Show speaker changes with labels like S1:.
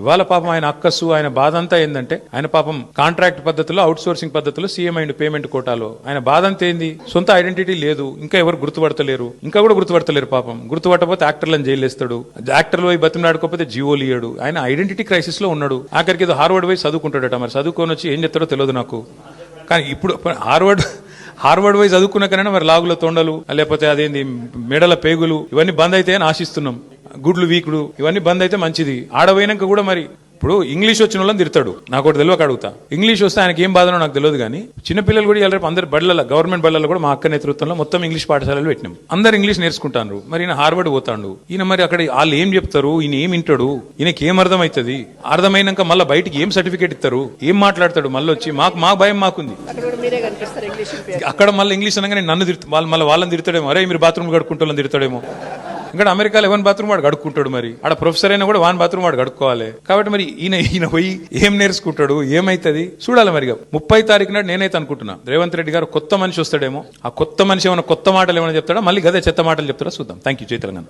S1: ఇవాళ పాపం ఆయన అక్కస్సు ఆయన బాధ అంతా ఏంటంటే ఆయన పాపం కాంట్రాక్ట్ పద్ధతిలో అవుట్ సోర్సింగ్ పద్ధతిలో సీఎం అండ్ పేమెంట్ కోటాలో ఆయన బాధ అంతా ఏంది, సొంత ఐడెంటిటీ లేదు, ఇంకా ఎవరు గుర్తుపడతలేరు, ఇంకా కూడా గుర్తుపడతలేరు. పాపం గుర్తుపట్టకపోతే యాక్టర్లను జైలు వేస్తాడు, యాక్టర్లు పోయి బతిమలాడుకోకపోతే జీవోలు ఇయ్యాడు. ఆయన ఐడెంటిటీ క్రైసిస్ లో ఉన్నాడు. ఆఖరికి ఏదో హార్వర్డ్ పోయి చదువుకుంటాడట, మరి చదువుకొని వచ్చి ఏం చెప్తాడో తెలియదు నాకు. కానీ ఇప్పుడు హార్వర్డ్ పోయి చదువుకున్నాకైనా మరి లాగుల తొండలు లేకపోతే అదేంది మెడల పేగులు ఇవన్నీ బంద్ అయితే అని ఆశిస్తున్నాం. గుడ్లు వీకుడు ఇవన్నీ బంద్ అయితే మంచిది. ఆడపోయినాక కూడా మరి ఇప్పుడు ఇంగ్లీష్ వచ్చిన వాళ్ళని తిడతాడు, నాకు ఒకటి తెలియక అడుగుతా. ఇంగ్లీష్ వస్తే ఆయనకి ఏం బాధనో నాకు తెలియదు. కానీ చిన్నపిల్లలు కూడా రేపు అందరు బళ్ళలో గవర్నమెంట్ బళ్ళలో కూడా మా అక్క నేతృత్వంలో మొత్తం ఇంగ్లీష్ పాఠశాలలు పెట్టినాం. అందరు ఇంగ్లీష్ నేర్చుకుంటారు. మరి ఈయన హార్వర్డ్ పోతాడు. ఈయన మరి అక్కడ వాళ్ళు ఏం చెప్తారు, ఈయన ఏం వింటాడు, ఈయనకి ఏం అర్థమవుతుంది, అర్థమైనాక మళ్ళీ బయటికి ఏం సర్టిఫికేట్ ఇస్తారు, ఏం మాట్లాడతాడు, మళ్ళీ వచ్చి మా భయం మాకుంది. అక్కడ మళ్ళీ ఇంగ్లీష్ అనగానే నన్ను వాళ్ళని తిడతాడేమో, అరే మీరు బాత్రూమ్ కడుక్కుంటూ తిడతాడేమో. ఇక్కడ అమెరికాలో ఎవరి బాత్రూమ్ వాడు గడుక్కుంటాడు, మరి ఆడ ప్రొఫెసర్ అయినా కూడా వాన్ బాత్రూమ్ వాడు గడుక్కోవాలి. కాబట్టి మరి ఈయన పోయి ఏం నేర్చుకుంటాడు, ఏమైతుంది చూడాలి. మరి 30 తారీఖు నాడు నేనైతే అనుకుంటున్నా రేవంత్ రెడ్డి గారు కొత్త మనిషి వస్తాడేమో. ఆ కొత్త మనిషి ఏమైనా కొత్త మాటలు ఏమైనా చెప్తాడా, మళ్ళీ గదే చెత్త మాటలు చెప్తాడా చూద్దాం. Thank you. జై తెలంగాణ.